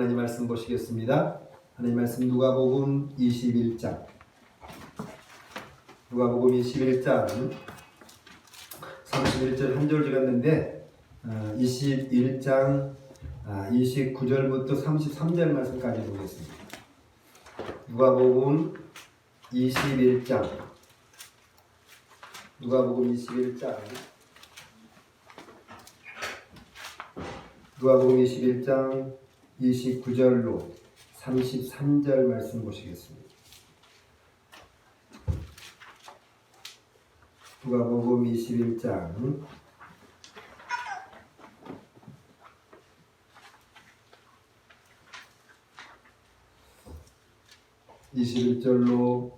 하나님 말씀 보시겠습니다. 하나님 말씀 누가복음 21장. 누가복음 21장 31절 한 절 읽었는데 21장 29절부터 33절 말씀까지 보겠습니다. 누가복음 21장 누가복음 21장 29절로 33절 말씀 보시겠습니다. 누가복음 21장 21절로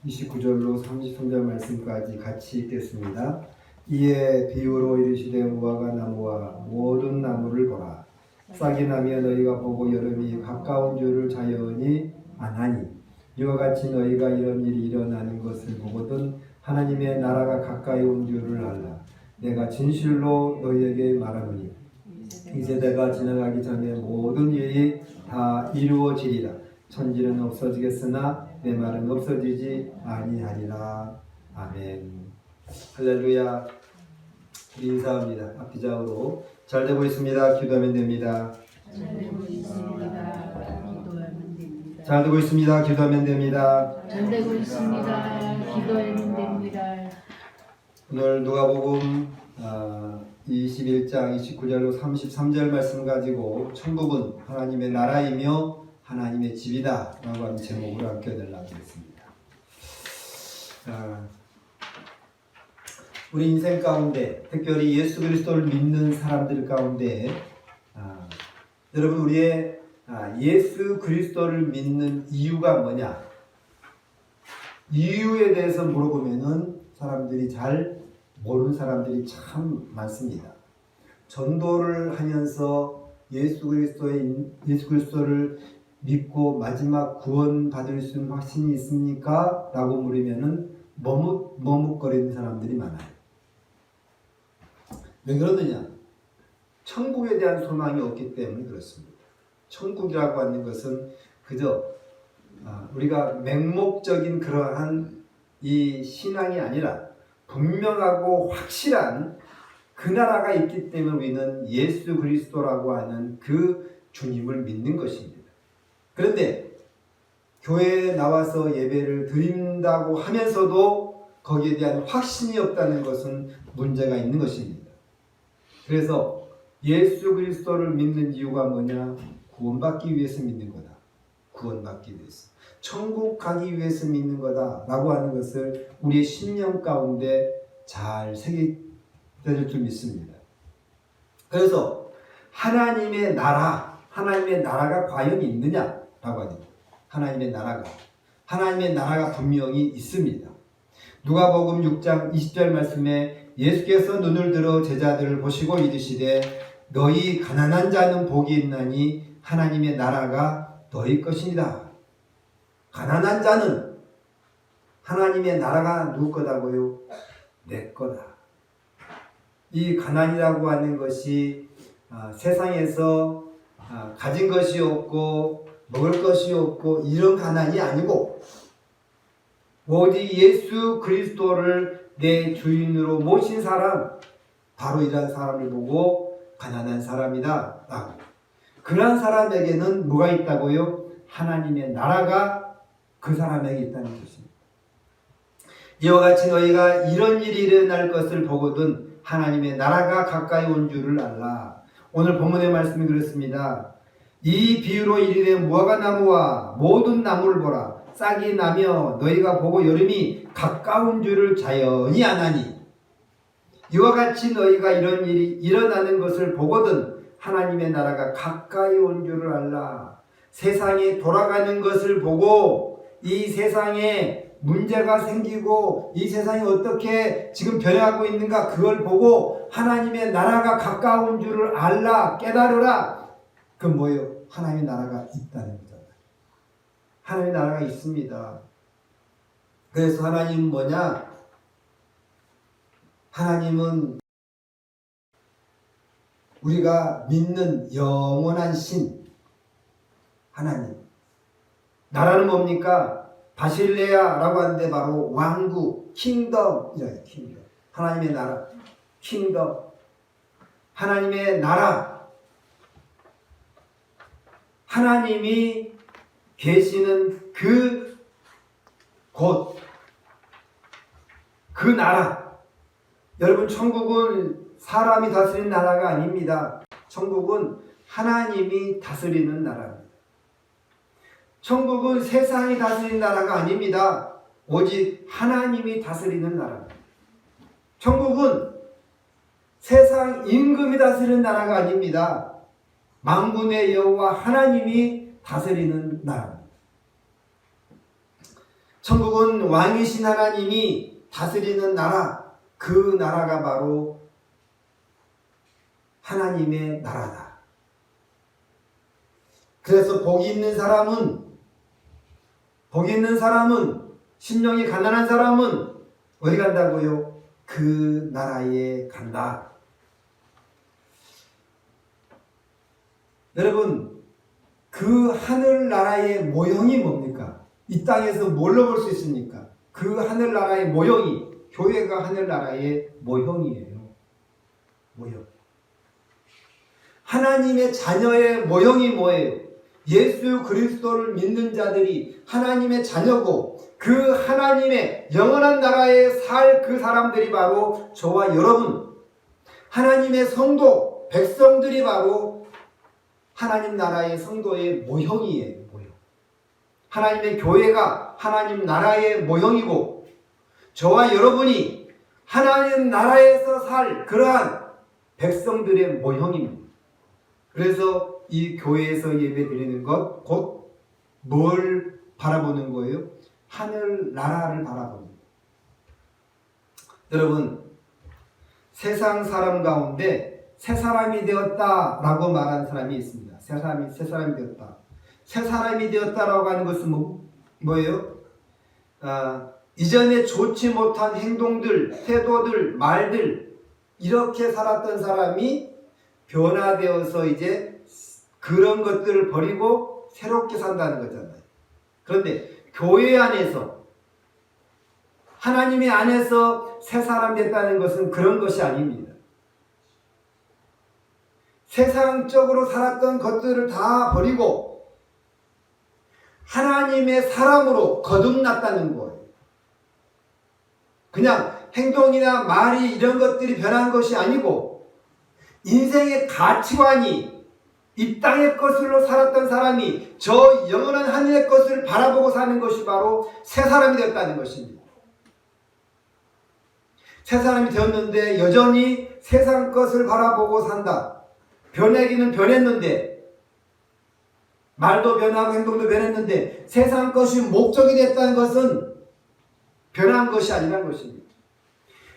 29절로 33절 말씀까지 같이 읽겠습니다. 이에 비유로 이르시되 무화과 나무와 모든 나무를 보라. 싹이 나며 너희가 보고 여름이 가까운 줄을 자연히 아나니 이와 같이 너희가 이런 일이 일어나는 것을 보거든 하나님의 나라가 가까이 온 줄을 알라. 내가 진실로 너희에게 말하노니 이 세대가 지나가기 전에 모든 일이 다 이루어지리라. 천지는 없어지겠으나 내 말은 없어지지 아니하리라. 아멘. 할렐루야. 우리 인사합니다. 앞뒤좌우로 잘 되고 있습니다. 기도하면 됩니다. 잘 되고 있습니다. 기도하면 됩니다. 잘 되고 있습니다. 기도하면 됩니다. 잘 되고 있습니다. 기도하면 됩니다. 오늘 누가복음 21장 29절로 33절 말씀 가지고 천국은 하나님의 나라이며 하나님의 집이다 라고 하는 제목으로 함께 나누겠습니다. 우리 인생 가운데 특별히 예수 그리스도를 믿는 사람들 가운데 여러분 우리의 예수 그리스도를 믿는 이유가 뭐냐? 이유에 대해서 물어보면은 사람들이 잘 모르는 사람들이 참 많습니다. 전도를 하면서 예수 그리스도를 믿고 마지막 구원 받을 수 있는 확신이 있습니까? 라고 물으면은 머뭇거리는 사람들이 많아요. 왜 그러느냐? 천국에 대한 소망이 없기 때문에 그렇습니다. 천국이라고 하는 것은 그저 우리가 맹목적인 그러한 이 신앙이 아니라 분명하고 확실한 그 나라가 있기 때문에 우리는 예수 그리스도라고 하는 그 주님을 믿는 것입니다. 그런데 교회에 나와서 예배를 드린다고 하면서도 거기에 대한 확신이 없다는 것은 문제가 있는 것입니다. 그래서 예수 그리스도를 믿는 이유가 뭐냐? 구원받기 위해서 믿는 거다. 구원받기 위해서. 천국 가기 위해서 믿는 거다. 라고 하는 것을 우리의 신령 가운데 잘 새겨질 줄 믿습니다. 그래서 하나님의 나라가 과연 있느냐? 라고 하니다. 하나님의 나라가 분명히 있습니다. 누가복음 6장 20절 말씀에 예수께서 눈을 들어 제자들을 보시고 이르시되 너희 가난한 자는 복이 있나니 하나님의 나라가 너희 것이니라. 가난한 자는 하나님의 나라가 누구 거다고요? 내 거다. 이 가난이라고 하는 것이 세상에서 가진 것이 없고 먹을 것이 없고 이런 가난이 아니고 오직 예수 그리스도를 내 주인으로 모신 사람, 바로 이런 사람을 보고 가난한 사람이다 라고. 그런 사람에게는 뭐가 있다고요? 하나님의 나라가 그 사람에게 있다는 것입니다. 이와 같이 너희가 이런 일이 일어날 것을 보거든 하나님의 나라가 가까이 온 줄을 알라. 오늘 본문의 말씀이 그렇습니다. 이 비유로 이르되 무화과 나무와 모든 나무를 보라. 싹이 나며 너희가 보고 여름이 가까운 줄을 자연히 아나니 이와 같이 너희가 이런 일이 일어나는 것을 보거든 하나님의 나라가 가까이 온 줄을 알라. 세상이 돌아가는 것을 보고 이 세상에 문제가 생기고 이 세상이 어떻게 지금 변해가고 있는가 그걸 보고 하나님의 나라가 가까운 줄을 알라. 깨달으라. 그건 뭐예요? 하나님의 나라가 있다는 거잖아요. 하나님의 나라가 있습니다. 그래서 하나님은 뭐냐? 하나님은 우리가 믿는 영원한 신, 하나님. 나라는 뭡니까? 바실레아라고 하는데 바로 왕국, 킹덤이라요. 킹덤. 하나님의 나라, 킹덤. 하나님의 나라. 하나님이 계시는 그 곳, 그 나라. 여러분, 천국은 사람이 다스리는 나라가 아닙니다. 천국은 하나님이 다스리는 나라입니다. 천국은 세상이 다스리는 나라가 아닙니다. 오직 하나님이 다스리는 나라입니다. 천국은 세상 임금이 다스리는 나라가 아닙니다. 만군의 여호와 하나님이 다스리는 나라입니다. 천국은 왕이신 하나님이 다스리는 나라, 그 나라가 바로 하나님의 나라다. 그래서 복이 있는 사람은 심령이 가난한 사람은 어디 간다고요? 그 나라에 간다. 여러분, 그 하늘나라의 모형이 뭡니까? 이 땅에서 뭘로 볼 수 있습니까? 그 하늘나라의 모형이, 교회가 하늘나라의 모형이에요. 모형. 하나님의 자녀의 모형이 뭐예요? 예수 그리스도를 믿는 자들이 하나님의 자녀고 그 하나님의 영원한 나라에 살 그 사람들이 바로 저와 여러분, 하나님의 성도, 백성들이 바로 하나님 나라의 성도의 모형이에요. 모형. 하나님의 교회가 하나님 나라의 모형이고 저와 여러분이 하나님 나라에서 살 그러한 백성들의 모형입니다. 그래서 이 교회에서 예배 드리는 것, 곧 뭘 바라보는 거예요? 하늘 나라를 바라보는 거예요. 여러분, 세상 사람 가운데 새 사람이 되었다라고 말하는 사람이 있습니다. 새 사람이 되었다. 새 사람이 되었다라고 하는 것은 뭐예요? 이전에 좋지 못한 행동들, 태도들, 말들 이렇게 살았던 사람이 변화되어서 이제 그런 것들을 버리고 새롭게 산다는 거잖아요. 그런데 교회 안에서 하나님의 안에서 새 사람 됐다는 것은 그런 것이 아닙니다. 세상적으로 살았던 것들을 다 버리고 하나님의 사람으로 거듭났다는 거예요. 그냥 행동이나 말이 이런 것들이 변한 것이 아니고 인생의 가치관이 이 땅의 것으로 살았던 사람이 저 영원한 하늘의 것을 바라보고 사는 것이 바로 새 사람이 되었다는 것입니다. 새 사람이 되었는데 여전히 세상 것을 바라보고 산다. 변하기는 변했는데 말도 변하고 행동도 변했는데 세상 것이 목적이 됐다는 것은 변한 것이 아니라는 것입니다.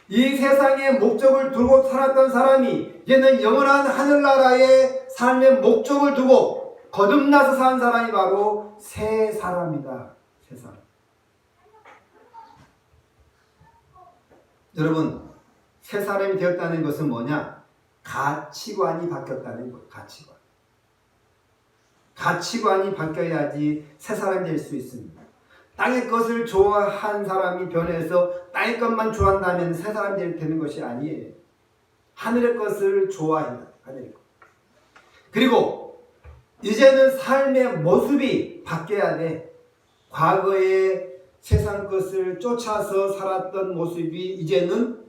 이 세상의 목적을 두고 살았던 사람이 이제는 영원한 하늘나라의 삶의 목적을 두고 거듭나서 산 사람이 바로 새 사람이다. 새 사람. 여러분, 새 사람이 되었다는 것은 뭐냐? 가치관이 바뀌었다는 거예요. 가치관이 바뀌어야지 새 사람이 될 수 있습니다. 땅의 것을 좋아한 사람이 변해서 땅의 것만 좋아한다면 새 사람이 되는 것이 아니에요. 하늘의 것을 좋아해야 돼. 하늘의 것. 그리고 이제는 삶의 모습이 바뀌어야 돼. 과거에 세상 것을 쫓아서 살았던 모습이 이제는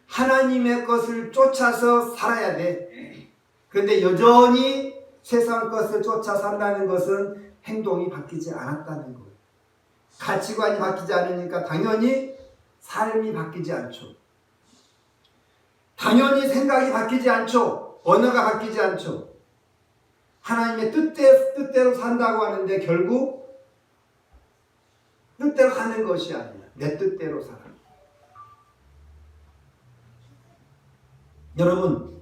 하나님의 것을 쫓아서 살아야 돼. 그런데 여전히 세상 것을 쫓아 산다는 것은 행동이 바뀌지 않았다는 거예요. 가치관이 바뀌지 않으니까 당연히 삶이 바뀌지 않죠. 당연히 생각이 바뀌지 않죠. 언어가 바뀌지 않죠. 하나님의 뜻대로 산다고 하는데 결국 뜻대로 사는 것이 아니라 내 뜻대로 살아. 여러분,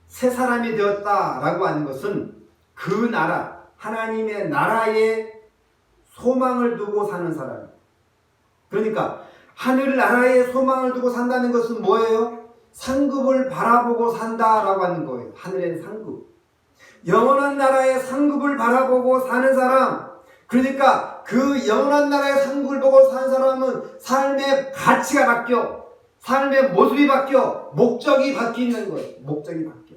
새 사람이 되었다라고 하는 것은 그 나라, 하나님의 나라에 소망을 두고 사는 사람이에요. 그러니까 하늘나라에 소망을 두고 산다는 것은 뭐예요? 상급을 바라보고 산다라고 하는 거예요. 하늘의 상급. 영원한 나라의 상급을 바라보고 사는 사람, 그러니까 그 영원한 나라의 상급을 보고 사는 사람은 삶의 가치가 바뀌어, 삶의 모습이 바뀌어, 목적이 바뀌는 거예요. 목적이 바뀌어.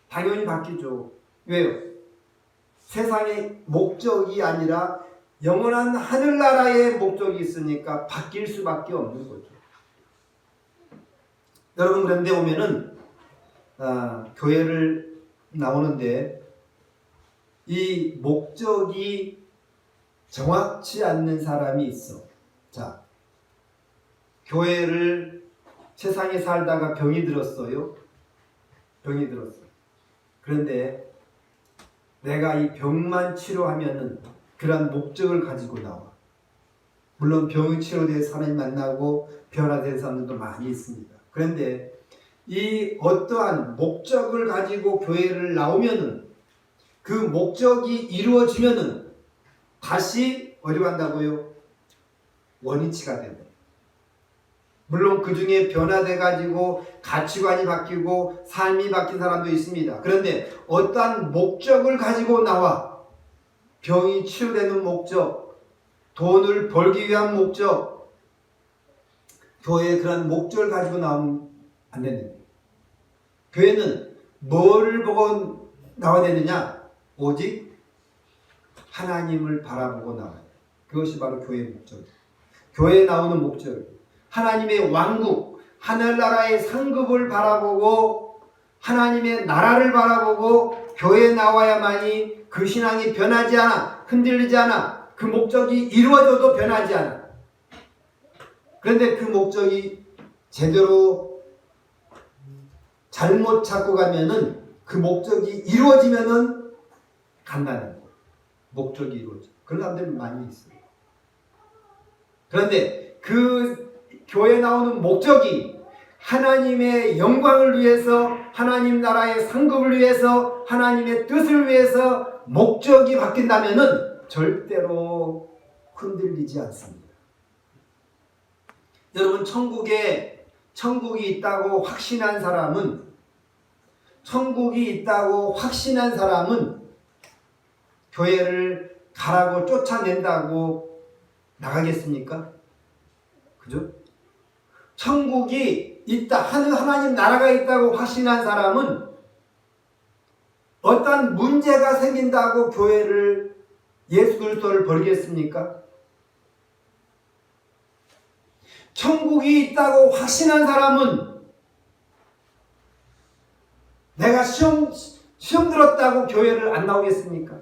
당연히 바뀌죠. 왜요? 세상의 목적이 아니라 영원한 하늘나라의 목적이 있으니까 바뀔 수밖에 없는 거죠. 여러분, 그런데 오면은 교회를 나오는데 이 목적이 정확치 않는 사람이 있어. 자, 교회를 세상에 살다가 병이 들었어요. 병이 들었어. 그런데 내가 이 병만 치료하면은 그런 목적을 가지고 나와. 물론 병이 치료돼서 하나님 만나고 변화된 사람들도 많이 있습니다. 그런데 이 어떠한 목적을 가지고 교회를 나오면은 그 목적이 이루어지면은 다시 어디 간다고요? 원위치가 된다. 물론 그 중에 변화돼 가지고 가치관이 바뀌고 삶이 바뀐 사람도 있습니다. 그런데 어떠한 목적을 가지고 나와 병이 치유되는 목적, 돈을 벌기 위한 목적, 교회에 그런 목적을 가지고 나오면 안 되는 거예요. 교회는 뭐를 보고 나와야 되느냐? 오직 하나님을 바라보고 나와요. 그것이 바로 교회의 목적이에요. 교회에 나오는 목적, 하나님의 왕국, 하늘나라의 상급을 바라보고 하나님의 나라를 바라보고 교회에 나와야만이 그 신앙이 변하지 않아, 흔들리지 않아, 그 목적이 이루어져도 변하지 않아. 그런데 그 목적이 제대로 잘못 찾고 가면은 그 목적이 이루어지면은 간다는 거예요. 목적이 이루어져. 그런 사람들이 많이 있어요. 그런데 그 교회에 나오는 목적이 하나님의 영광을 위해서, 하나님 나라의 상급을 위해서, 하나님의 뜻을 위해서 목적이 바뀐다면은 절대로 흔들리지 않습니다. 여러분, 천국이 있다고 확신한 사람은, 천국이 있다고 확신한 사람은 교회를 가라고 쫓아낸다고 나가겠습니까? 그죠? 천국이 있다, 하나님 나라가 있다고 확신한 사람은 어떤 문제가 생긴다고 교회를, 예수 그리스도를 버리겠습니까? 천국이 있다고 확신한 사람은 내가 시험 들었다고 교회를 안 나오겠습니까?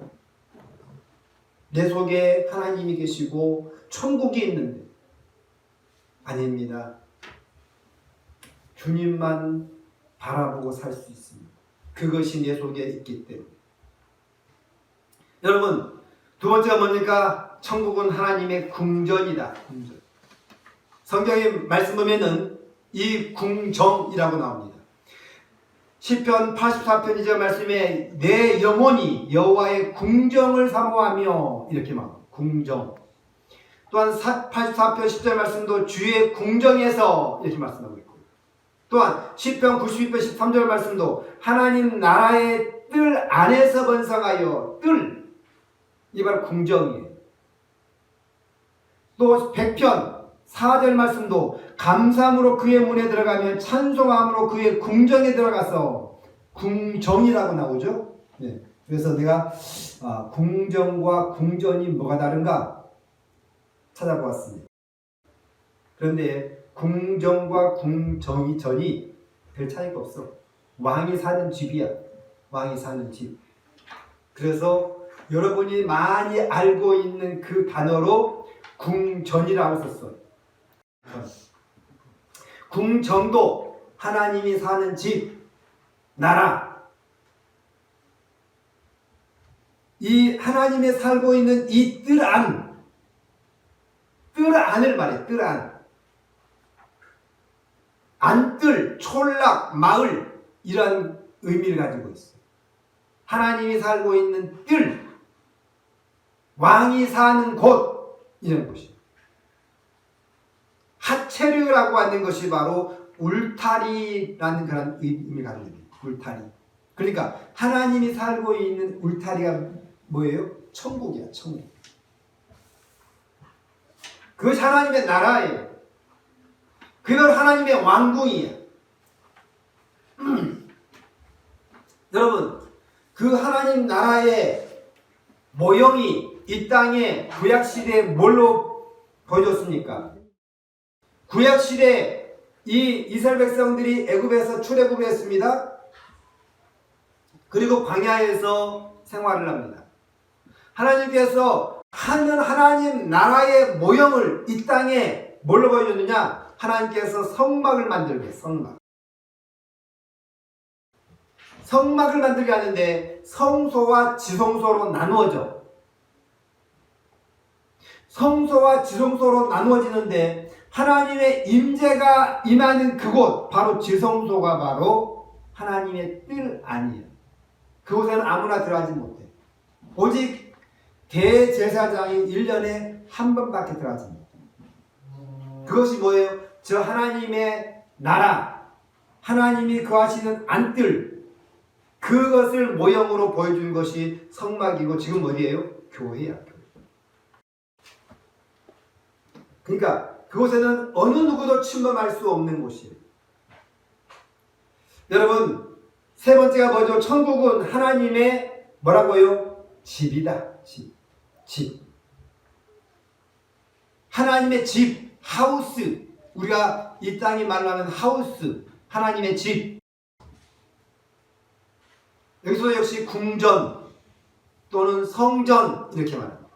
내 속에 하나님이 계시고 천국이 있는데. 아닙니다. 주님만 바라보고 살 수 있습니다. 그것이 내 속에 있기 때문에. 여러분, 두 번째가 뭡니까? 천국은 하나님의 궁전이다. 궁전. 성경에 말씀 보면은 이 궁정이라고 나옵니다. 시편 84편 2절 말씀에 내 영혼이 여호와의 궁정을 사모하며, 이렇게 막 궁정. 또한 84편 10절 말씀도 주의 궁정에서, 이렇게 말씀하고 있고, 또한 시편 92편 13절 말씀도 하나님 나라의 뜰 안에서 번성하여, 뜰, 이 바로 궁정이에요. 또 100편 4절 말씀도 감사함으로 그의 문에 들어가면 찬송함으로 그의 궁정에 들어가서, 궁정이라고 나오죠. 네. 그래서 내가 궁정과 궁전이 뭐가 다른가 찾아보았습니다. 그런데 궁정과 궁전이 별 차이가 없어. 왕이 사는 집이야. 왕이 사는 집. 그래서 여러분이 많이 알고 있는 그 단어로 궁전이라고 썼어요. 궁정도 하나님이 사는 집, 나라. 이 하나님이 살고 있는 이 뜰 안을 말해. 뜰 안. 안뜰, 촌락, 마을, 이런 의미를 가지고 있어요. 하나님이 살고 있는 뜰, 왕이 사는 곳, 이런 곳이에요. 하체류라고 하는 것이 바로 울타리라는 그런 의미를 가지고 있습니다. 울타리. 그러니까 하나님이 살고 있는 울타리가 뭐예요? 천국이야, 천국. 그것이 하나님의 나라예요. 그건 하나님의 왕궁이야. 여러분, 그 하나님 나라의 모형이 이 땅에 구약시대에 뭘로 보여줬습니까? 구약시대에 이 이스라엘 백성들이 애굽에서 출애굽을 했습니다. 그리고 광야에서 생활을 합니다. 하나님께서 하나님 나라의 모형을 이 땅에 뭘로 보여줬느냐? 하나님께서 성막을 만들게, 성막. 성막을 만들게 하는데 성소와 지성소로 나누어져. 성소와 지성소로 나누어지는데 하나님의 임재가 임하는 그곳, 바로 지성소가 바로 하나님의 뜰 안이에요. 그곳에는 아무나 들어가지 못해. 오직 대제사장이 1년에 한 번밖에 들어가지 못해. 그것이 뭐예요? 저 하나님의 나라, 하나님이 거하시는 안뜰, 그것을 모형으로 보여준 것이 성막이고 지금 어디예요? 교회야. 그러니까 그곳에는 어느 누구도 침범할 수 없는 곳이에요. 여러분, 세 번째가 뭐죠? 천국은 하나님의 뭐라고요? 집이다. 집. 하나님의 집, 하우스. 우리가 이 땅이 말로 하면 하우스, 하나님의 집. 여기서 역시 궁전 또는 성전 이렇게 말합니다.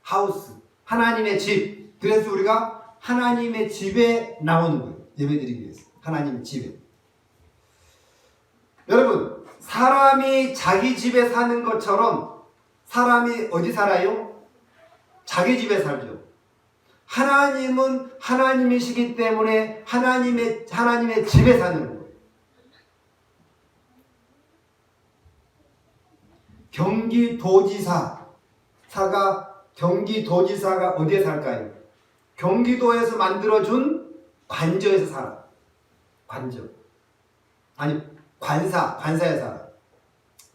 하우스, 하나님의 집. 그래서 우리가 하나님의 집에 나오는 거예요. 예배드리기 위해서. 하나님의 집에. 여러분, 사람이 자기 집에 사는 것처럼 사람이 어디 살아요? 자기 집에 살죠. 하나님은 하나님이시기 때문에 하나님의 집에 사는 거예요. 경기도지사가 어디에 살까요? 경기도에서 만들어준 관저에서 살아. 관저. 아니, 관사에 살아.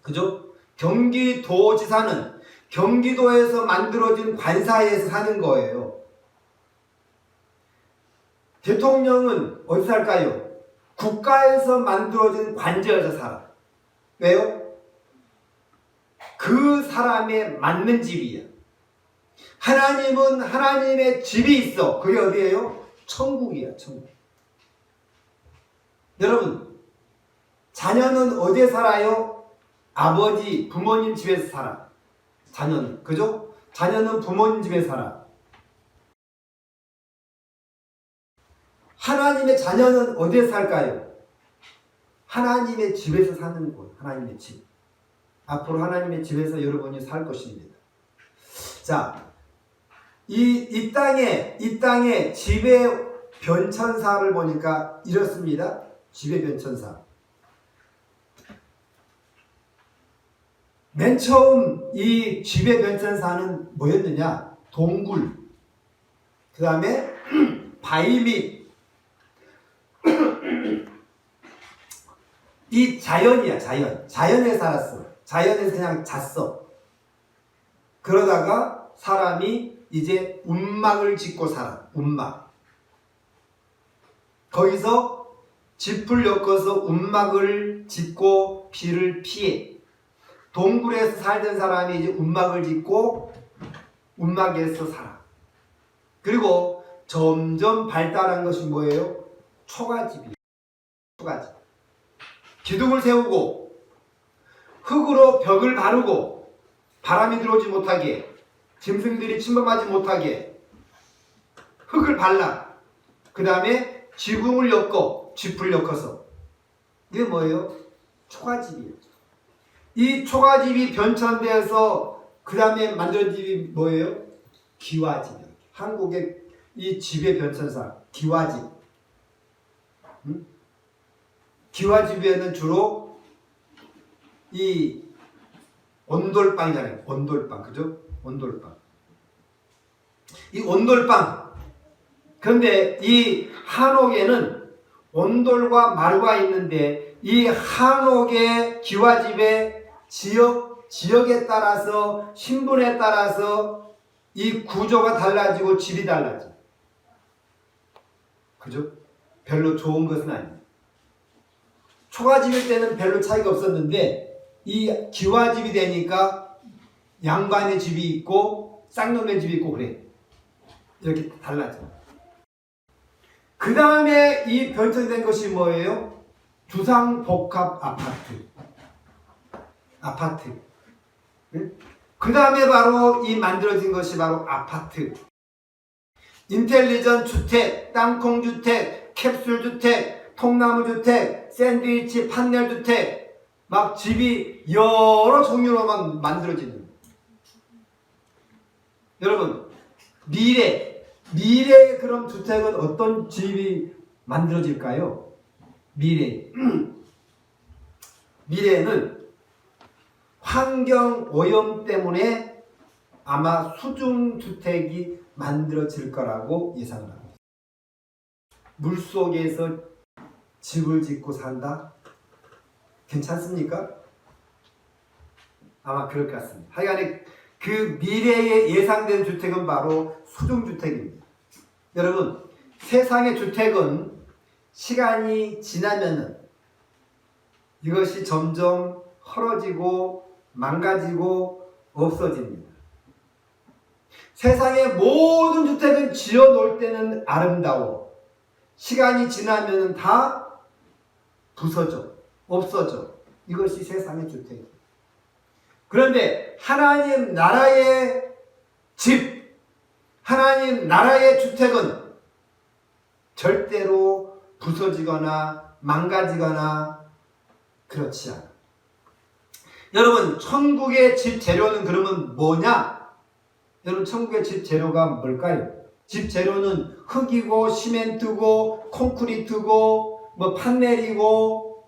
그죠? 경기도지사는 경기도에서 만들어진 관사에서 사는 거예요. 대통령은 어디 살까요? 국가에서 만들어진 관저에서 살아. 왜요? 그 사람에 맞는 집이야. 하나님은 하나님의 집이 있어. 그게 어디예요? 천국이야, 천국. 여러분, 자녀는 어디에 살아요? 아버지, 부모님 집에서 살아. 자녀는, 그죠? 자녀는 부모님 집에 살아. 하나님의 자녀는 어디에 살까요? 하나님의 집에서 사는 곳, 하나님의 집. 앞으로 하나님의 집에서 여러분이 살 것입니다. 자, 이 땅에 집의 변천사를 보니까 이렇습니다. 집의 변천사. 맨 처음 이 집의 변천사는 뭐였느냐? 동굴. 그 다음에 바위 밑. 이 자연이야, 자연. 자연에 살았어. 자연에서 그냥 잤어. 그러다가 사람이 이제 움막을 짓고 살아. 움막. 거기서 짚을 엮어서 움막을 짓고 비를 피해. 동굴에서 살던 사람이 이제 움막을 짓고 움막에서 살아. 그리고 점점 발달한 것이 뭐예요? 초가집이에요. 초가집. 기둥을 세우고 흙으로 벽을 바르고 바람이 들어오지 못하게, 짐승들이 침범하지 못하게 흙을 발라. 그 다음에 지붕을 엮어, 짚을 엮어서. 이게 뭐예요? 초가집이에요. 이 초가집이 변천돼서 그 다음에 만들어진 집이 뭐예요? 기와집이에요. 한국의 이 집의 변천사, 기와집. 응? 기와집에는 주로 이 온돌방이잖아요. 온돌방, 그죠? 온돌방. 이 온돌방. 그런데 이 한옥에는 온돌과 마루가 있는데 이 한옥의 기와집의 지역에 따라서 신분에 따라서 이 구조가 달라지고 집이 달라져. 그죠? 별로 좋은 것은 아니에요. 초가집일 때는 별로 차이가 없었는데 이 기와집이 되니까 양반의 집이 있고 쌍놈의 집이 있고 그래. 이렇게 달라져. 그 다음에 이 변천된 것이 뭐예요? 주상복합 아파트. 그 다음에 바로 이 만들어진 것이 바로 아파트. 인텔리전 주택, 땅콩 주택, 캡슐 주택, 통나무 주택, 샌드위치 판넬 주택, 막 집이 여러 종류로만 만들어지는. 여러분, 미래의 그런 주택은 어떤 집이 만들어질까요? 미래에는 환경 오염 때문에 아마 수중주택이 만들어질 거라고 예상을 합니다. 물속에서 집을 짓고 산다? 괜찮습니까? 아마 그럴 것 같습니다. 하여간에 그 미래에 예상된 주택은 바로 수중주택입니다. 여러분, 세상의 주택은 시간이 지나면은 이것이 점점 헐어지고 망가지고 없어집니다. 세상의 모든 주택은 지어 놓을 때는 아름다워. 시간이 지나면 다 부서져, 없어져. 이것이 세상의 주택이에요. 그런데 하나님 나라의 집, 하나님 나라의 주택은 절대로 부서지거나 망가지거나 그렇지 않아. 여러분, 천국의 집 재료는 그러면 뭐냐? 여러분, 천국의 집 재료가 뭘까요? 집 재료는 흙이고 시멘트고 콘크리트고 뭐 판넬이고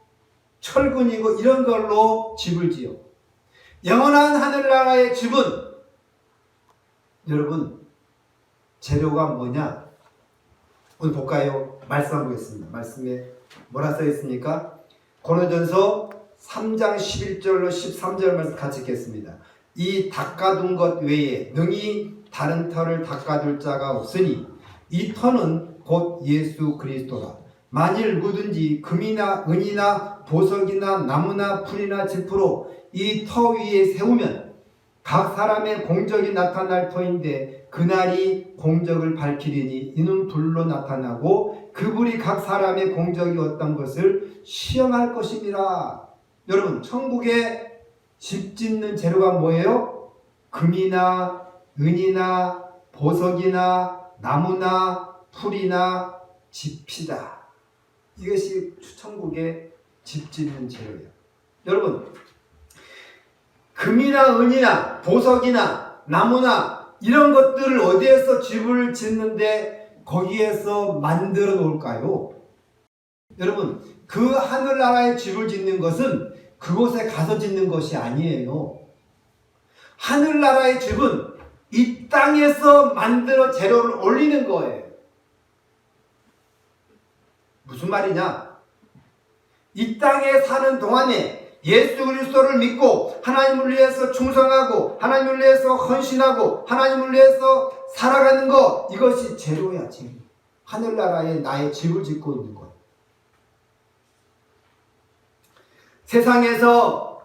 철근이고 이런 걸로 집을 지어. 영원한 하늘나라의 집은 여러분 재료가 뭐냐? 오늘 볼까요? 말씀 한번 보겠습니다. 말씀에 뭐라 써 있습니까? 고린도전서 3장 11절로 13절 말씀 같이 읽겠습니다. 이 닦아둔 것 외에 능히 다른 터를 닦아둘 자가 없으니 이 터는 곧 예수 그리스도라. 만일 누구든지 금이나 은이나 보석이나 나무나 풀이나 짚으로 이 터 위에 세우면 각 사람의 공적이 나타날 터인데 그날이 공적을 밝히리니 이는 불로 나타나고 그 불이 각 사람의 공적이 어떤 것을 시험할 것입니다. 여러분, 천국에 집 짓는 재료가 뭐예요? 금이나 은이나 보석이나 나무나 풀이나 짚이다. 이것이 천국의 집 짓는 재료예요. 여러분, 금이나 은이나 보석이나 나무나 이런 것들을 어디에서 집을 짓는데 거기에서 만들어 놓을까요? 여러분, 그 하늘나라의 집을 짓는 것은 그곳에 가서 짓는 것이 아니에요. 하늘나라의 집은 이 땅에서 만들어 재료를 올리는 거예요. 무슨 말이냐? 이 땅에 사는 동안에 예수 그리스도를 믿고 하나님을 위해서 충성하고 하나님을 위해서 헌신하고 하나님을 위해서 살아가는 것, 이것이 재료야, 재료. 하늘나라에 나의 집을 짓고 있는 것. 세상에서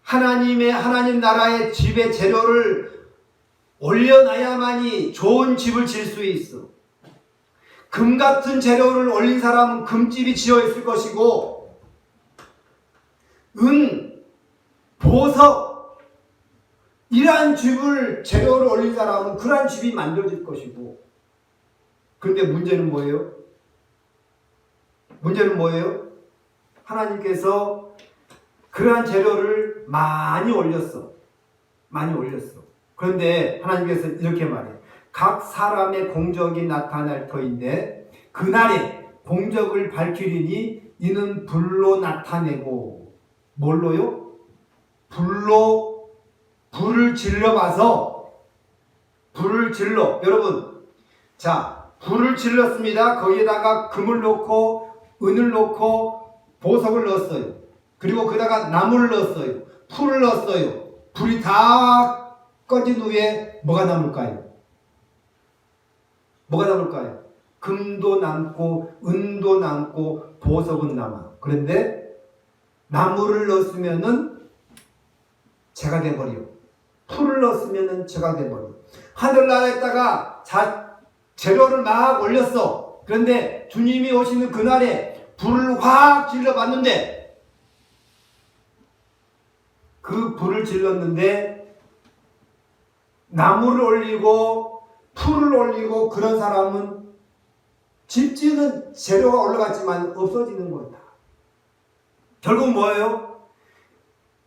하나님 나라의 집의 재료를 올려놔야만이 좋은 집을 지을 수 있어. 금 같은 재료를 올린 사람은 금집이 지어 있을 것이고, 은, 보석, 이러한 집을 재료를 올린 사람은 그러한 집이 만들어질 것이고. 그런데 문제는 뭐예요? 하나님께서 그러한 재료를 많이 올렸어. 그런데 하나님께서 이렇게 말해요. 각 사람의 공적이 나타날 터인데 그날에 공적을 밝히리니 이는 불로 나타내고. 뭘로요? 불을 질러봐서, 여러분, 자, 불을 질렀습니다. 거기에다가 금을 넣고 은을 넣고 보석을 넣었어요. 그리고 거기다가 나무를 넣었어요. 풀을 넣었어요. 불이 다 꺼진 후에 뭐가 남을까요? 뭐가 남을까요? 금도 남고 은도 남고 보석은 남아. 그런데 나무를 넣었으면은 재가 돼버려. 풀을 넣었으면은 재가 돼버려. 하늘나라에다가 재료를 막 올렸어. 그런데 주님이 오시는 그날에 불을 확 질러봤는데, 그 불을 질렀는데 나무를 올리고 풀을 올리고 그런 사람은 집 지는 재료가 올라갔지만 없어지는 거다. 결국 뭐예요?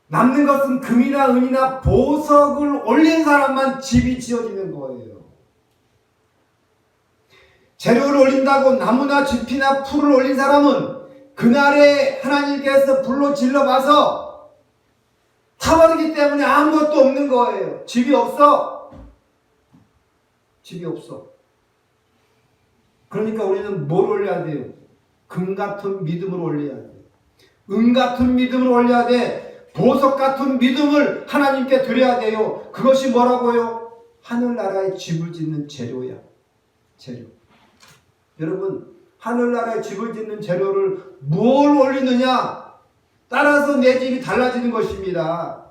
남는 것은 금이나 은이나 보석을 올린 사람만 집이 지어지는 거예요. 재료를 올린다고 나무나 짚이나 풀을 올린 사람은 그날에 하나님께서 불로 질러봐서 타버리기 때문에 아무것도 없는 거예요. 집이 없어. 집이 없어. 그러니까 우리는 뭘 올려야 돼요? 금 같은 믿음을 올려야 돼. 은 같은 믿음을 올려야 돼. 보석 같은 믿음을 하나님께 드려야 돼요. 그것이 뭐라고요? 하늘나라에 집을 짓는 재료야. 재료. 여러분, 하늘나라에 집을 짓는 재료를 뭘 올리느냐? 따라서 내 집이 달라지는 것입니다.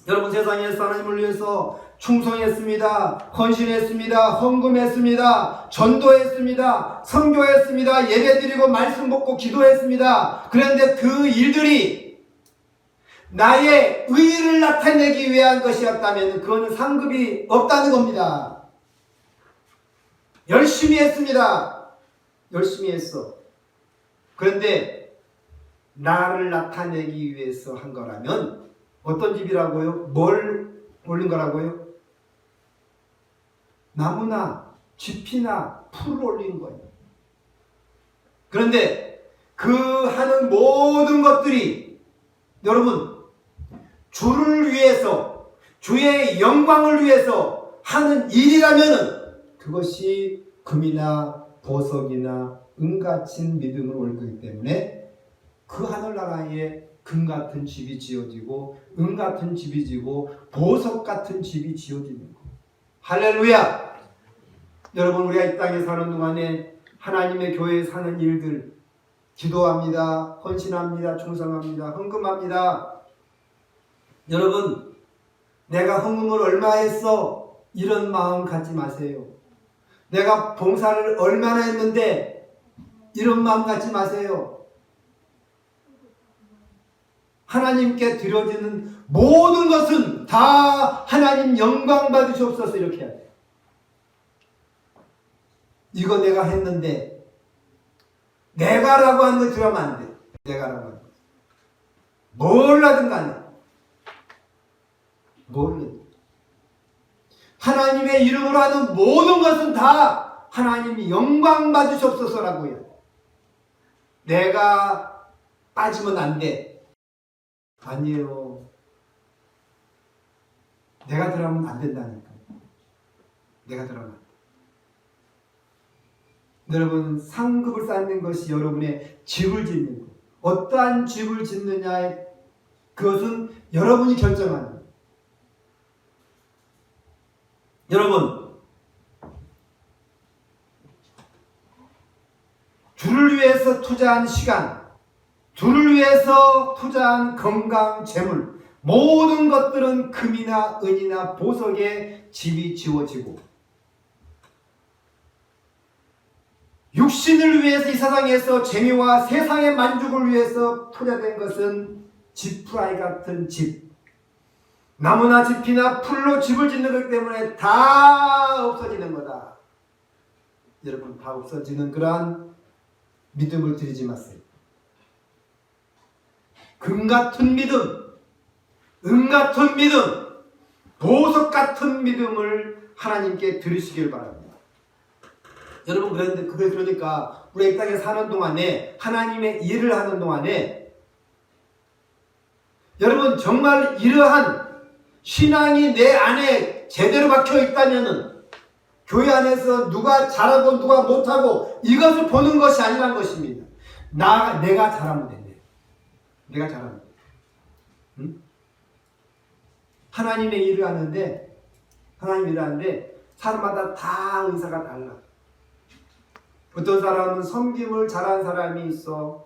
여러분, 세상에서 하나님을 위해서 충성했습니다. 헌신했습니다. 헌금했습니다. 전도했습니다. 선교했습니다. 예배드리고 말씀 먹고 기도했습니다. 그런데 그 일들이 나의 의의를 나타내기 위한 것이었다면 그거는 상급이 없다는 겁니다. 열심히 했습니다. 열심히 했어. 그런데 나를 나타내기 위해서 한 거라면 어떤 집이라고요? 뭘 올린 거라고요? 나무나 짚이나 풀을 올린 거예요. 그런데 그 하는 모든 것들이 여러분 주를 위해서 주의 영광을 위해서 하는 일이라면 그것이 금이나 보석이나 은같은 믿음을 올리기 때문에 그 하늘나라에 금같은 집이 지어지고 은같은 집이 지고 보석같은 집이 지어지는 거. 할렐루야! 여러분, 우리가 이 땅에 사는 동안에 하나님의 교회에 사는 일들 기도합니다. 헌신합니다. 충성합니다. 헌금합니다. 여러분, 내가 헌금을 얼마 했어? 이런 마음 갖지 마세요. 내가 봉사를 얼마나 했는데 이런 마음 갖지 마세요. 하나님께 드려지는 모든 것은 다 하나님 영광 받으시옵소서 이렇게 해야 돼요. 이거 내가 했는데 내가라고 하는 거 들으면 안 돼. 내가라고 하는 거. 뭘 하든 간에 뭘 하나님의 이름으로 하는 모든 것은 다 하나님이 영광 받으시옵소서라고 해요. 내가 빠지면 안 돼. 아니에요. 내가 들어가면 안 된다니까. 내가 들어가면 안 돼. 여러분, 상급을 쌓는 것이 여러분의 집을 짓는 것. 어떠한 집을 짓느냐에 그것은 여러분이 결정하는 거예요. 여러분, 주를 위해서 투자한 시간, 주를 위해서 투자한 건강, 재물, 모든 것들은 금이나 은이나 보석에 집이 지어지고 육신을 위해서 이 세상에서 재미와 세상의 만족을 위해서 투자된 것은 지푸라기 같은 집, 나무나 짚이나 풀로 집을 짓는 것 때문에 다 없어지는 거다. 여러분, 다 없어지는 그러한 믿음을 드리지 마세요. 금 같은 믿음, 은 같은 믿음, 보석 같은 믿음을 하나님께 드리시길 바랍니다. 여러분, 그런데 그러니까 우리 이 땅에 사는 동안에 하나님의 일을 하는 동안에 여러분 정말 이러한 신앙이 내 안에 제대로 박혀 있다면은 교회 안에서 누가 잘하고 누가 못하고 이것을 보는 것이 아니란 것입니다. 내가 잘하면 된대. 내가 잘하는 거예요. 응? 하나님의 일을 하는데 사람마다 다 은사가 달라. 어떤 사람은 섬김을 잘하는 사람이 있어.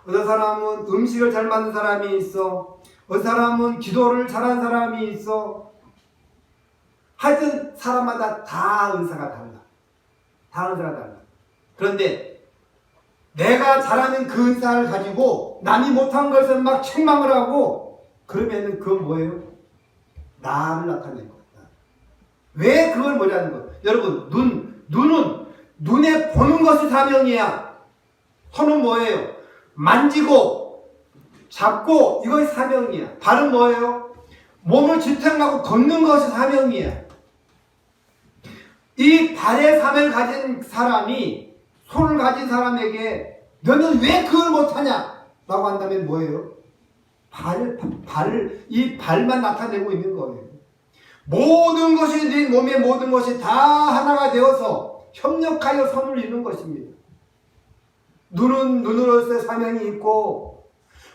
어떤 사람은 음식을 잘 만든 사람이 있어. 어떤 사람은 기도를 잘하는 사람이 있어. 하여튼 사람마다 다 은사가 달라. 다 은사가 달라. 그런데 내가 잘하는 그 은사를 가지고 남이 못한 것을 막 책망을 하고 그러면은 그건 뭐예요? 나를 나타내는 거야. 왜 그걸 뭐라는 거예요? 여러분, 눈은 눈에 보는 것이 사명이야. 손은 뭐예요? 만지고 잡고 이것이 사명이야. 발은 뭐예요? 몸을 지탱하고 걷는 것이 사명이야. 이 발의 사명을 가진 사람이 손을 가진 사람에게 너는 왜 그걸 못하냐? 라고 한다면 뭐예요? 이 발만 나타내고 있는 거예요. 모든 것이 네 몸의 모든 것이 다 하나가 되어서 협력하여 선을 이루는 것입니다. 눈은 눈으로서의 사명이 있고,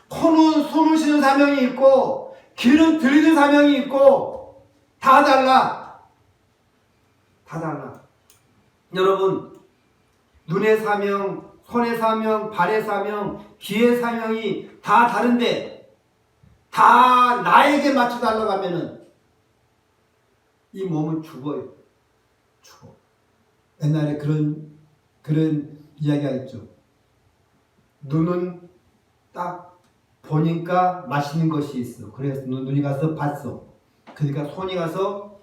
코는 숨을 쉬는 사명이 있고, 귀는 들리는 사명이 있고, 다 달라. 다 달라. 여러분, 눈의 사명, 손의 사명, 발의 사명, 귀의 사명이 다 다른데 다 나에게 맞춰달라고 하면은 이 몸은 죽어요. 죽어. 옛날에 그런 이야기가 있죠. 눈은 딱 보니까 맛있는 것이 있어. 그래서 눈이 가서 봤어. 그러니까 손이 가서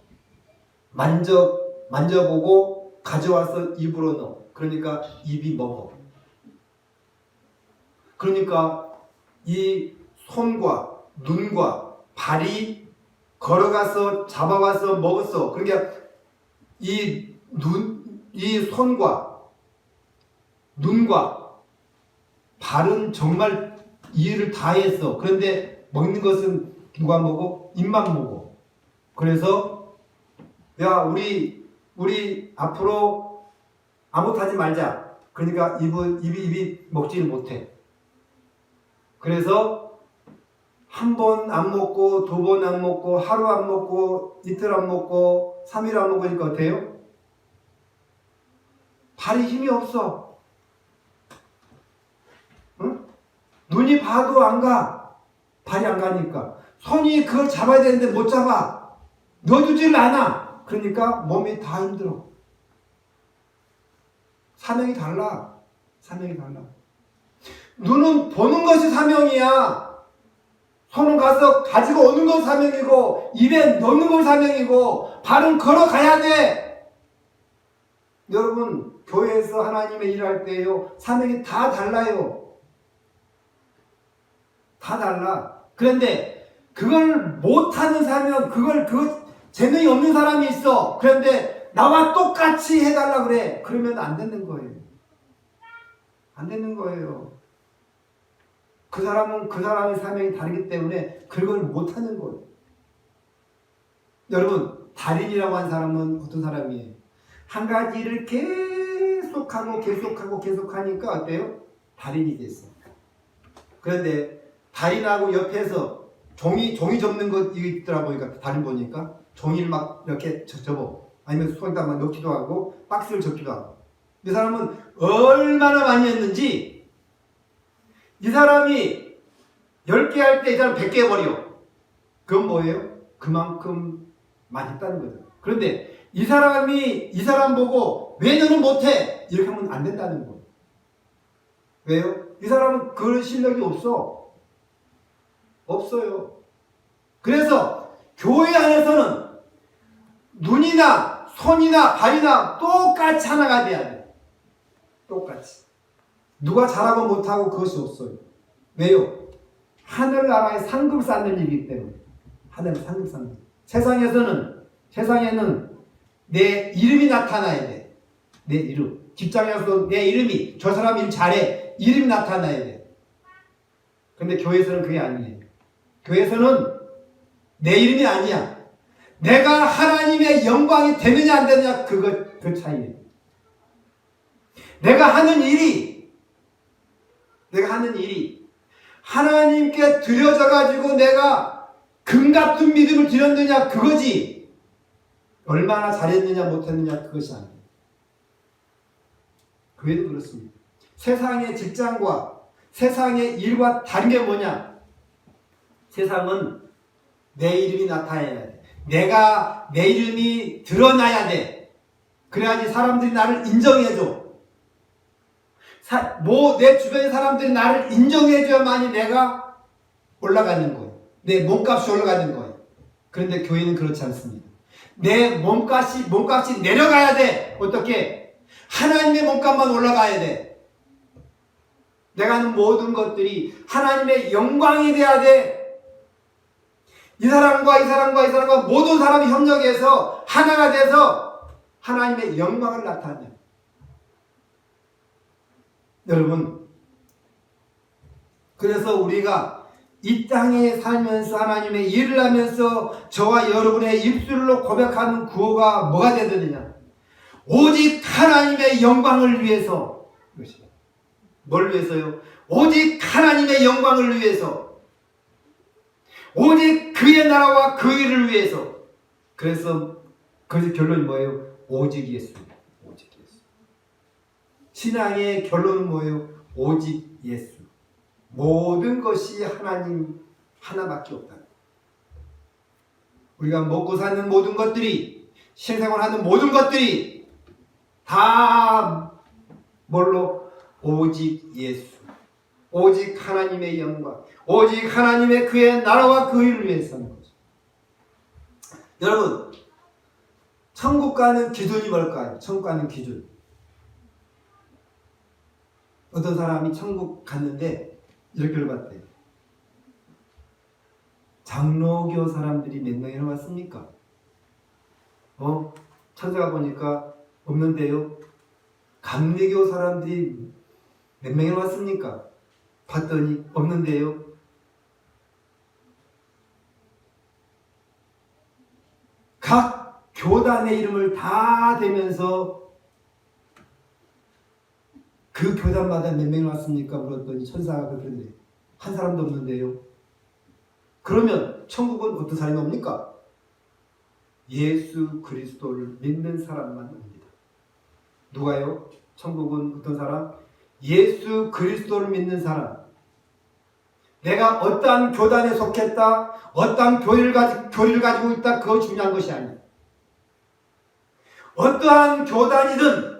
만져보고 가져와서 입으로 넣어. 그러니까 입이 먹어. 그러니까 이 손과 눈과 발이 걸어가서 잡아와서 먹었어. 그러니까 이 손과 눈과 발은 정말 이해를 다 했어. 그런데 먹는 것은 누가 먹어? 입만 먹어. 그래서 야 우리 앞으로 아무것도 하지 말자. 그러니까 입이 먹지를 못해. 그래서 한 번 안 먹고, 두 번 안 먹고, 하루 안 먹고, 이틀 안 먹고, 3일 안 먹으니까 어때요? 발이 힘이 없어. 응? 눈이 봐도 안 가. 발이 안 가니까. 손이 그걸 잡아야 되는데 못 잡아. 넣어주질 않아. 그러니까 몸이 다 힘들어. 사명이 달라. 사명이 달라. 눈은 보는 것이 사명이야. 손은 가서 가지고 오는 건 사명이고, 입에 넣는 건 사명이고, 발은 걸어가야 돼. 여러분, 교회에서 하나님의 일을 할 때요, 사명이 다 달라요. 다 달라. 그런데 그걸 못하는 사명, 그 재능이 없는 사람이 있어. 그런데 나와 똑같이 해달라 그래. 그러면 안 되는 거예요. 안 되는 거예요. 그 사람은 그 사람의 사명이 다르기 때문에 그걸 못하는 거예요. 여러분, 달인이라고 하는 사람은 어떤 사람이에요? 한 가지 일을 계속하니까 어때요? 달인이 됐어요. 그런데 달인하고 옆에서 종이 접는 것 있더라고요. 그러니까 달인 보니까 종이를 막 이렇게 접어. 아니면 손에다 막 넣기도 하고 박스를 접기도 하고. 이 사람은 얼마나 많이 했는지 이 사람이 10개 할 때 이 사람 100개 해버려. 그건 뭐예요? 그만큼 많이 했다는 거죠. 그런데 이 사람 보고 왜 너는 못해? 이렇게 하면 안 된다는 거예요. 왜요? 이 사람은 그런 실력이 없어. 없어요. 그래서 교회 안에서는 눈이나 손이나 발이나 똑같이 하나가 돼야 돼. 똑같이. 누가 잘하고 못하고 그것이 없어요. 왜요? 하늘나라의 상급 쌓는 일이기 때문에. 하늘 상급 쌓는 일. 세상에는 내 이름이 나타나야 돼. 내 이름. 직장에서도 내 이름이, 저 사람 일 잘해. 이름이 나타나야 돼. 근데 교회에서는 그게 아니에요. 교회에서는 내 이름이 아니야. 내가 하나님의 영광이 되느냐 안 되느냐 그 차이예요. 내가 하는 일이 하나님께 드려져 가지고 내가 금 같은 믿음을 드렸느냐 그거지. 얼마나 잘했느냐 못했느냐 그것이 아니에요. 교회도 그렇습니다. 세상의 직장과 세상의 일과 다른 게 뭐냐? 세상은 내 이름이 나타나야 돼. 내가 내 이름이 드러나야 돼. 그래야지 사람들이 나를 인정해줘. 내 주변의 사람들이 나를 인정해줘야만이 내가 올라가는 거예요. 내 몸값이 올라가는 거예요. 그런데 교회는 그렇지 않습니다. 내 몸값이 내려가야 돼. 어떻게? 하나님의 몸값만 올라가야 돼. 내가 하는 모든 것들이 하나님의 영광이 돼야 돼. 이 사람과 이 사람과 이 사람과 모든 사람이 협력해서 하나가 돼서 하나님의 영광을 나타내. 여러분, 그래서 우리가 이 땅에 살면서 하나님의 일을 하면서 저와 여러분의 입술로 고백하는 구호가 뭐가 되느냐? 오직 하나님의 영광을 위해서. 뭘 위해서요? 오직 하나님의 영광을 위해서. 오직 그의 나라와 그 일을 위해서. 그래서 그 결론이 뭐예요? 오직 예수. 오직 예수. 신앙의 결론은 뭐예요? 오직 예수. 모든 것이 하나님 하나밖에 없다. 우리가 먹고 사는 모든 것들이, 신생활하는 모든 것들이 다 뭘로? 오직 예수. 오직 하나님의 영광. 오직 하나님의 그의 나라와 그 일을 위해서 하는 거죠. 여러분, 천국 가는 기준이 뭘까요? 천국 가는 기준. 어떤 사람이 천국 갔는데 이렇게 물어봤대요. 장로교 사람들이 몇 명이나 왔습니까? 찾아가 보니까 없는데요. 감리교 사람들이 몇 명이나 왔습니까? 봤더니 없는데요. 각 교단의 이름을 다 대면서 그 교단마다 몇 명이 왔습니까? 물었더니 천사가 그러는데 한 사람도 없는데요. 그러면 천국은 어떤 사람이 옵니까? 예수 그리스도를 믿는 사람만 옵니다. 누가요? 천국은 어떤 사람? 예수 그리스도를 믿는 사람. 내가 어떠한 교단에 속했다, 어떠한 교리를 가지고 있다, 그거 중요한 것이 아니에요. 어떠한 교단이든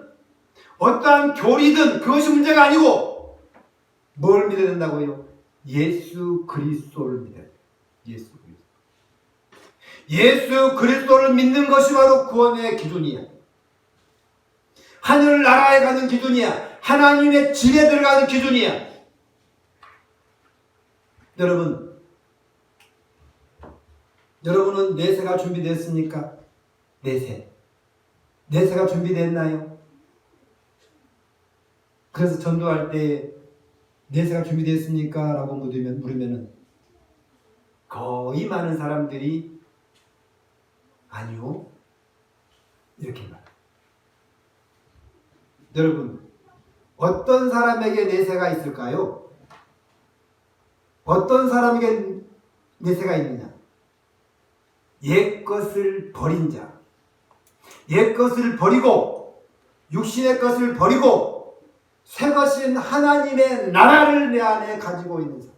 어떠한 교리든 그것이 문제가 아니고 뭘 믿어야 된다고요? 예수 그리스도를 믿어야 돼요. 예수 그리스도. 예수 그리스도를 믿는 것이 바로 구원의 기준이야. 하늘나라에 가는 기준이야. 하나님의 집에 들어가는 기준이야. 여러분은 내세가 준비됐습니까? 내세가 준비됐나요? 그래서 전도할 때 내세가 준비됐습니까? 라고 물으면은 거의 많은 사람들이 아니요. 이렇게 말해요. 여러분, 어떤 사람에게 내세가 있을까요? 어떤 사람에게 내세가 있느냐? 옛것을 버린 자. 옛것을 버리고 육신의 것을 버리고 새것인 하나님의 나라를 내 안에 가지고 있는 사람.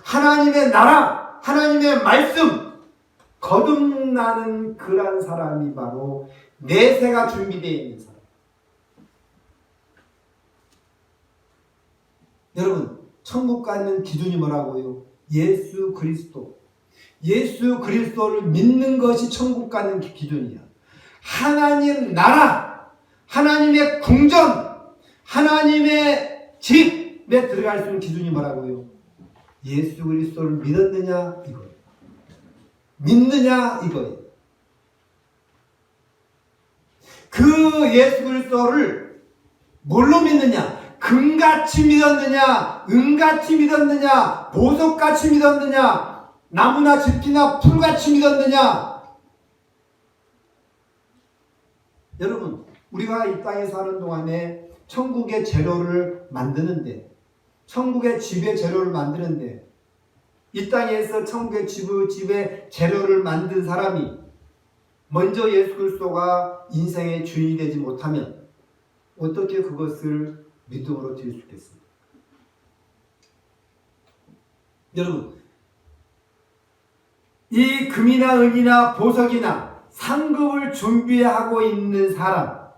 하나님의 나라, 하나님의 말씀 거듭나는 그런 사람이 바로 내세가 준비되어 있는 사람. 여러분, 천국 가는 기준이 뭐라고요? 예수 그리스도. 예수 그리스도를 믿는 것이 천국 가는 기준이야. 하나님 나라, 하나님의 궁전, 하나님의 집에 들어갈 수 있는 기준이 뭐라고요? 예수 그리스도를 믿었느냐 이거예요. 믿느냐 이거예요. 그 예수 그리스도를 뭘로 믿느냐? 금같이 믿었느냐, 은같이 믿었느냐, 보석같이 믿었느냐, 나무나 즙기나 풀같이 믿었느냐. 여러분, 우리가 이 땅에 사는 동안에 천국의 재료를 만드는데, 천국의 집의 재료를 만드는데 이 땅에서 천국의 집의 재료를 만든 사람이 먼저 예수 그리스도가 인생의 주인이 되지 못하면 어떻게 그것을 믿음으로 드릴 수 있겠습니까? 여러분, 이 금이나 은이나 보석이나 상급을 준비하고 있는 사람,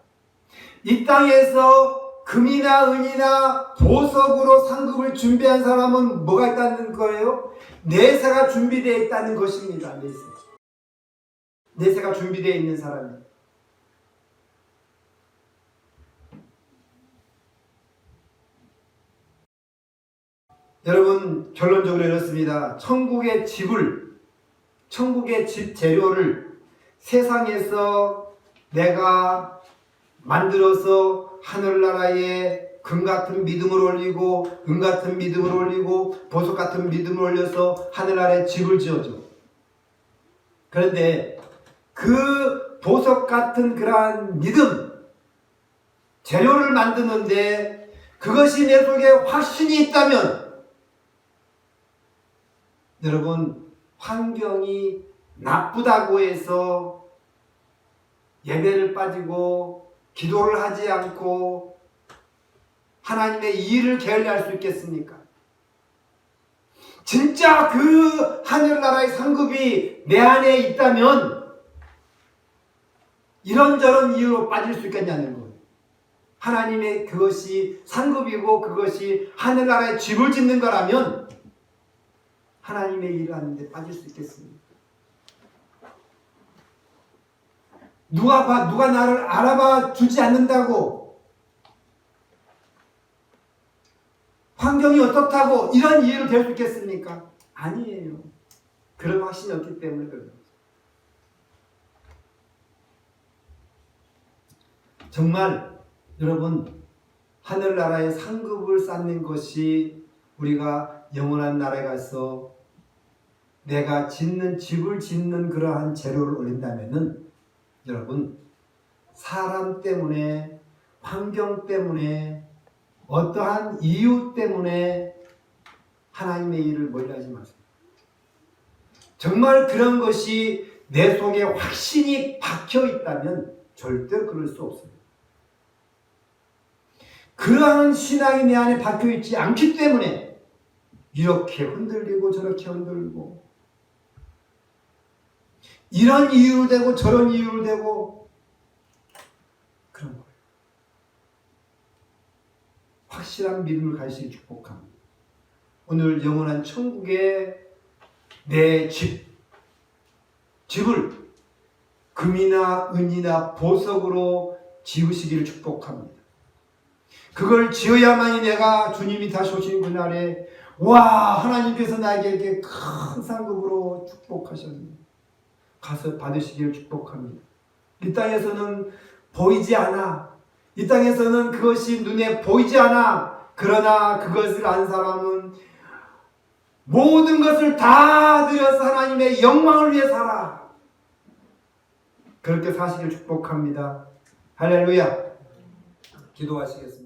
이 땅에서 금이나 은이나 보석으로 상급을 준비한 사람은 뭐가 있다는 거예요? 내세가 준비되어 있다는 것입니다. 내세가 준비되어 있는 사람이. 여러분, 결론적으로 이렇습니다. 천국의 집 재료를 세상에서 내가 만들어서 하늘나라에 금 같은 믿음을 올리고 은 같은 믿음을 올리고 보석 같은 믿음을 올려서 하늘나라에 집을 지어줘. 그런데 그 보석 같은 그러한 믿음, 재료를 만드는데 그것이 내 속에 확신이 있다면 여러분, 환경이 나쁘다고 해서 예배를 빠지고 기도를 하지 않고 하나님의 일을 게을리할 수 있겠습니까? 진짜 그 하늘나라의 상급이 내 안에 있다면 이런저런 이유로 빠질 수 있겠냐는 거예요. 하나님의 그것이 상급이고 그것이 하늘나라에 집을 짓는 거라면 하나님의 일을 하는데 빠질 수 있겠습니까? 누가 나를 알아봐 주지 않는다고, 환경이 어떻다고 이런 이유로 될 수 있겠습니까? 아니에요. 그런 확신이 없기 때문에 그런 거죠. 정말 여러분, 하늘나라의 상급을 쌓는 것이 우리가 영원한 나라에 가서 내가 집을 짓는 그러한 재료를 올린다면은 여러분, 사람 때문에, 환경 때문에, 어떠한 이유 때문에 하나님의 일을 멀리 하지 마세요. 정말 그런 것이 내 속에 확신이 박혀 있다면 절대로 그럴 수 없습니다. 그러한 신앙이 내 안에 박혀 있지 않기 때문에 이렇게 흔들리고 저렇게 흔들리고 이런 이유로 되고 저런 이유로 되고 그런 거예요. 확실한 믿음을 가지시기 축복합니다. 오늘 영원한 천국에 내 집을 금이나 은이나 보석으로 지으시기를 축복합니다. 그걸 지어야만이 내가 주님이 다시 오신 그날에 와, 하나님께서 나에게 이렇게 큰 상급으로 축복하셨네. 가서 받으시기를 축복합니다. 이 땅에서는 보이지 않아. 이 땅에서는 그것이 눈에 보이지 않아. 그러나 그것을 안 사람은 모든 것을 다 들여서 하나님의 영광을 위해 살아. 그렇게 사시기를 축복합니다. 할렐루야. 기도하시겠습니다.